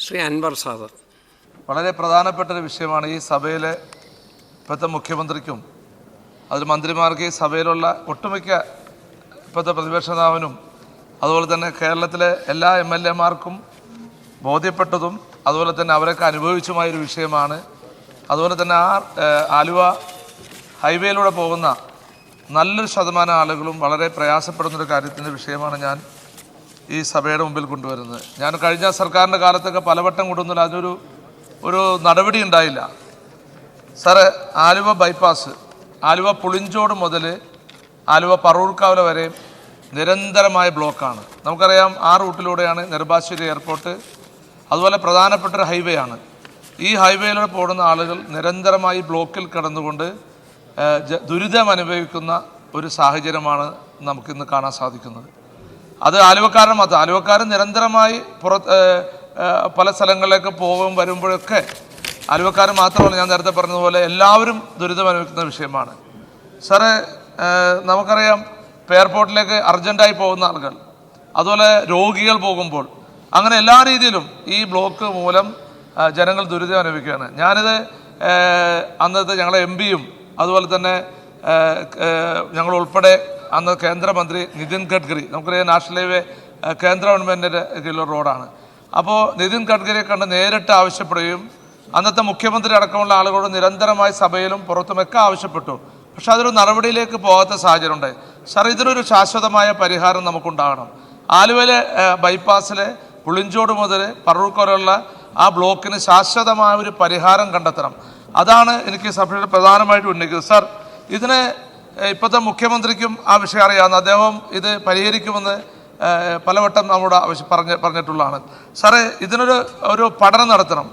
ശ്രീ അൻവർ സാദർ. വളരെ പ്രധാനപ്പെട്ടൊരു വിഷയമാണ്. ഈ സഭയിലെ ഇപ്പോഴത്തെ മുഖ്യമന്ത്രിക്കും അതിൽ മന്ത്രിമാർക്ക് ഈ സഭയിലുള്ള ഒട്ടുമിക്ക ഇപ്പോഴത്തെ പ്രതിപക്ഷ നേതാവിനും അതുപോലെ തന്നെ കേരളത്തിലെ എല്ലാ MLA-മാർക്കും ബോധ്യപ്പെട്ടതും അതുപോലെ തന്നെ അവരൊക്കെ അനുഭവിച്ചുമായൊരു വിഷയമാണ്. അതുപോലെ തന്നെ ആലുവ ഹൈവേയിലൂടെ പോകുന്ന നല്ലൊരു ശതമാനം ആളുകളും വളരെ പ്രയാസപ്പെടുന്നൊരു കാര്യത്തിൻ്റെ വിഷയമാണ് ഞാൻ ഈ സഭയുടെ മുമ്പിൽ കൊണ്ടുവരുന്നത്. ഞാൻ കഴിഞ്ഞ സർക്കാരിൻ്റെ കാലത്തൊക്കെ പലവട്ടം കൊണ്ടുവന്നില്ല, ഒരു നടപടി ഉണ്ടായില്ല. സാറ്, ആലുവ ബൈപ്പാസ്, ആലുവ പുളിഞ്ചോട് മുതൽ ആലുവ പറൂർക്കാവില വരെ നിരന്തരമായ ബ്ലോക്കാണ്. നമുക്കറിയാം, ആ റൂട്ടിലൂടെയാണ് നെടുമ്പാശ്ശേരി എയർപോർട്ട്, അതുപോലെ പ്രധാനപ്പെട്ടൊരു ഹൈവേ ആണ്. ഈ ഹൈവേയിലൂടെ പോകുന്ന ആളുകൾ നിരന്തരമായി ബ്ലോക്കിൽ കിടന്നുകൊണ്ട് ദുരിതം അനുഭവിക്കുന്ന ഒരു സാഹചര്യമാണ് നമുക്കിന്ന് കാണാൻ സാധിക്കുന്നത്. അത് ആലുവക്കാരൻ മാത്രം, ആലുവക്കാരൻ നിരന്തരമായി പല സ്ഥലങ്ങളിലേക്ക് വരുമ്പോഴൊക്കെ ആലുവക്കാരൻ മാത്രമല്ല, ഞാൻ നേരത്തെ പറഞ്ഞതുപോലെ എല്ലാവരും ദുരിതം അനുഭവിക്കുന്ന വിഷയമാണ്. സാറേ, നമുക്കറിയാം, എയർപോർട്ടിലേക്ക് അർജൻറ്റായി പോകുന്ന ആളുകൾ, അതുപോലെ രോഗികൾ പോകുമ്പോൾ, അങ്ങനെ എല്ലാ രീതിയിലും ഈ ബ്ലോക്ക് മൂലം ജനങ്ങൾ ദുരിതം അനുഭവിക്കുകയാണ്. ഞാനിത് അന്നത്തെ ഞങ്ങളെ MP-യും അതുപോലെ തന്നെ ഞങ്ങൾ ഉൾപ്പെടെ അന്ന് കേന്ദ്രമന്ത്രി നിതിൻ ഗഡ്കരി, നമുക്കറിയാം നാഷണൽ ഹൈവേ കേന്ദ്ര ഗവൺമെൻറ്റിൻ്റെ കീഴിലുള്ള റോഡാണ്. അപ്പോൾ നിതിൻ ഗഡ്കരിയെ കണ്ട് നേരിട്ട് ആവശ്യപ്പെടുകയും അന്നത്തെ മുഖ്യമന്ത്രി അടക്കമുള്ള ആളുകളോട് നിരന്തരമായി സഭയിലും പുറത്തുമൊക്കെ ആവശ്യപ്പെട്ടു. പക്ഷെ അതൊരു നടപടിയിലേക്ക് പോകാത്ത സാഹചര്യം ഉണ്ട്. സാർ, ഇതിനൊരു ശാശ്വതമായ പരിഹാരം നമുക്കുണ്ടാകണം. ആലുവയിലെ ബൈപ്പാസിലെ പുളിഞ്ചോട് മുതൽ പറൂർക്കോലുള്ള ആ ബ്ലോക്കിന് ശാശ്വതമായ ഒരു പരിഹാരം കണ്ടെത്തണം. അതാണ് എനിക്ക് സഭയുടെ പ്രധാനമായിട്ട് ഉന്നയിക്കുന്നത്. സാർ, ഇതിന് ഇപ്പോഴത്തെ മുഖ്യമന്ത്രിക്കും ആ വിഷയം അറിയാവുന്ന, അദ്ദേഹം ഇത് പരിഹരിക്കുമെന്ന് പലവട്ടം നമ്മോട് പറഞ്ഞിട്ടുള്ളതാണ്. സാറേ, ഇതിനൊരു പഠനം നടത്തണം,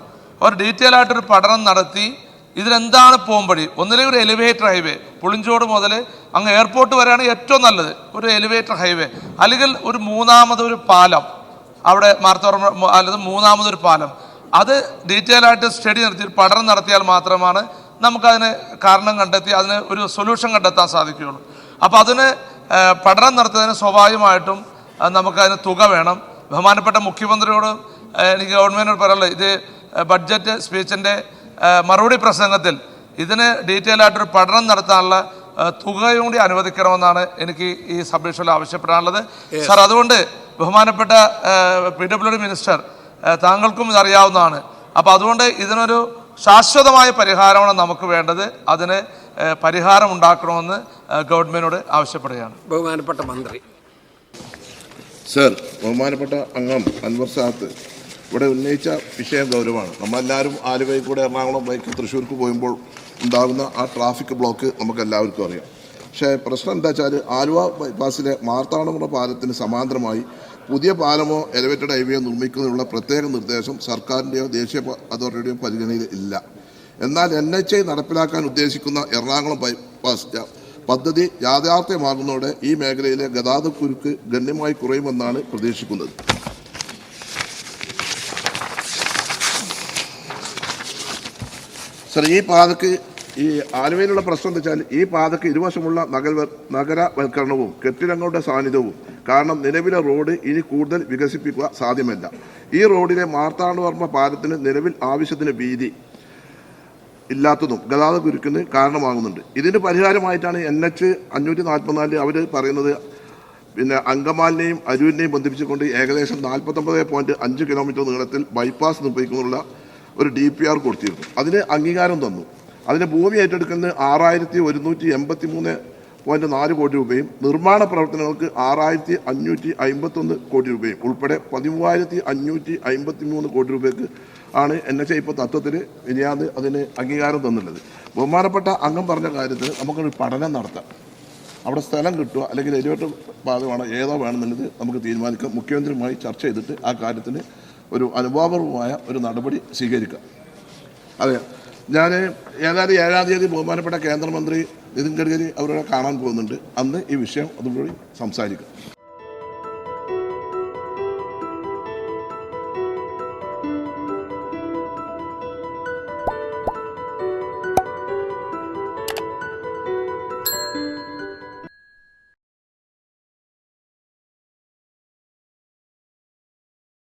ഒരു ഡീറ്റെയിൽ ആയിട്ടൊരു പഠനം നടത്തി ഇതിലെന്താണ് പോകുമ്പടി. ഒന്നിലേക്ക് ഒരു എലിവേറ്റർ ഹൈവേ പുളിഞ്ചോട് മുതൽ അങ്ങ് എയർപോർട്ട് വരെയാണ് ഏറ്റവും നല്ലത്, ഒരു എലിവേറ്റർ ഹൈവേ, അല്ലെങ്കിൽ ഒരു മൂന്നാമതൊരു പാലം അവിടെ മാർത്തോർമ, അല്ലെങ്കിൽ മൂന്നാമതൊരു പാലം. അത് ഡീറ്റെയിൽ ആയിട്ട് സ്റ്റഡി നടത്തി പഠനം നടത്തിയാൽ മാത്രമാണ് നമുക്കതിന് കാരണം കണ്ടെത്തി അതിന് ഒരു സൊല്യൂഷൻ കണ്ടെത്താൻ സാധിക്കുകയുള്ളൂ. അപ്പോൾ അതിന് പഠനം നടത്തുന്നതിന് സ്വാഭാവികമായിട്ടും നമുക്കതിന് തുക വേണം. ബഹുമാനപ്പെട്ട മുഖ്യമന്ത്രിയോട് എനിക്ക് ഗവൺമെൻറ്റിനോട് പറയാനുള്ളത്, ഇത് ബഡ്ജറ്റ് സ്പീച്ചിൻ്റെ മറുപടി പ്രസംഗത്തിൽ ഇതിന് ഡീറ്റെയിൽ ആയിട്ടൊരു പഠനം നടത്താനുള്ള തുകയും കൂടി അനുവദിക്കണമെന്നാണ് എനിക്ക് ഈ സബ്മിഷനിൽ ആവശ്യപ്പെടാനുള്ളത്. സാർ, അതുകൊണ്ട് ബഹുമാനപ്പെട്ട PWD മിനിസ്റ്റർ, താങ്കൾക്കും ഇതറിയാവുന്നതാണ്. അപ്പോൾ അതുകൊണ്ട് ഇതിനൊരു ശാശ്വതമായ പരിഹാരമാണ് നമുക്ക് വേണ്ടത്. അതിന് പരിഹാരം ഉണ്ടാക്കണമെന്ന് ഗവൺമെൻറ്റിനോട് ആവശ്യപ്പെടുകയാണ്. ബഹുമാനപ്പെട്ട മന്ത്രി. സർ, ബഹുമാനപ്പെട്ട അംഗം അൻവർ സാദത്ത് ഇവിടെ ഉന്നയിച്ച വിഷയം ഗൗരവമാണ്. നമ്മളെല്ലാവരും ആലുവയിൽ കൂടെ എറണാകുളം ബൈക്ക് തൃശ്ശൂർക്ക് പോകുമ്പോൾ ഉണ്ടാകുന്ന ആ ട്രാഫിക് ബ്ലോക്ക് നമുക്കെല്ലാവർക്കും അറിയാം. പക്ഷേ പ്രശ്നം എന്താ വെച്ചാൽ, ആലുവ ബൈപ്പാസിലെ മാർത്താണ്ഡപുരം പാലത്തിന് സമാന്തരമായി പുതിയ പാലമോ എലിവേറ്റഡ് ഹൈവേയോ നിർമ്മിക്കുന്നതിനുള്ള പ്രത്യേക നിർദ്ദേശം സർക്കാരിൻ്റെയോ ദേശീയ അതോറിറ്റിയുടെയോ പരിഗണനയിൽ ഇല്ല. എന്നാൽ NHI നടപ്പിലാക്കാൻ ഉദ്ദേശിക്കുന്ന എറണാകുളം ബൈപ്പാസ് പദ്ധതി യാഥാർത്ഥ്യമാകുന്നതോടെ ഈ മേഖലയിലെ ഗതാഗതക്കുരുക്ക് ഗണ്യമായി കുറയുമെന്നാണ് പ്രതീക്ഷിക്കുന്നത്. സർ, ഈ ആലുവയിലുള്ള പ്രശ്നം എന്താ വെച്ചാൽ, ഈ പാതയ്ക്ക് ഇരുവശമുള്ള നഗരവൽക്കരണവും കെട്ടിടങ്ങളുടെ സാന്നിധ്യവും കാരണം നിലവിലെ റോഡ് ഇനി കൂടുതൽ വികസിപ്പിക്കുക സാധ്യമല്ല. ഈ റോഡിലെ മാർത്താണ്ഡവർമ്മ പാലത്തിന് നിലവിൽ ആവശ്യത്തിന് വീതി ഇല്ലാത്തതും ഗതാഗത കുരുക്കിന് കാരണമാകുന്നുണ്ട്. ഇതിന് പരിഹാരമായിട്ടാണ് NH 544 അവർ പറയുന്നത്, അങ്കമാലിനെയും അരൂരിനെയും ബന്ധിപ്പിച്ചുകൊണ്ട് ഏകദേശം 49.5 കിലോമീറ്റർ നീളത്തിൽ ബൈപ്പാസ് നിർമ്മിക്കുന്നതിനുള്ള ഒരു DPR കൊടുത്തിരുന്നു. അതിന് അംഗീകാരം തന്നു. അതിന് ഭൂമി ഏറ്റെടുക്കുന്നത് 6183.4 കോടി രൂപയും നിർമ്മാണ പ്രവർത്തനങ്ങൾക്ക് 6551 കോടി രൂപയും ഉൾപ്പെടെ 13553 കോടി രൂപയ്ക്ക് ആണ് NHI ഇപ്പോൾ തത്വത്തിൽ ഇനിയാതെ അതിന് അംഗീകാരം തന്നുള്ളത്. ബഹുമാനപ്പെട്ട അംഗം പറഞ്ഞ കാര്യത്തിൽ നമുക്കൊരു പഠനം നടത്താം. അവിടെ സ്ഥലം കിട്ടുക അല്ലെങ്കിൽ എലിവേറ്റർ ഭാഗമാണ് ഏതോ വേണമെന്നുള്ളത് നമുക്ക് തീരുമാനിക്കാം. മുഖ്യമന്ത്രിയുമായി ചർച്ച ചെയ്തിട്ട് ആ കാര്യത്തിന് ഒരു അനുഭാവപൂർവമായ ഒരു നടപടി സ്വീകരിക്കാം. അതെ, ഞാൻ ഏതായാലും 7-ാം തീയതി ബഹുമാനപ്പെട്ട കേന്ദ്രമന്ത്രി നിതിൻ ഗഡ്കരി അവരെ കാണാൻ പോകുന്നുണ്ട്. അന്ന് ഈ വിഷയം അതുകൂടി സംസാരിക്കാം.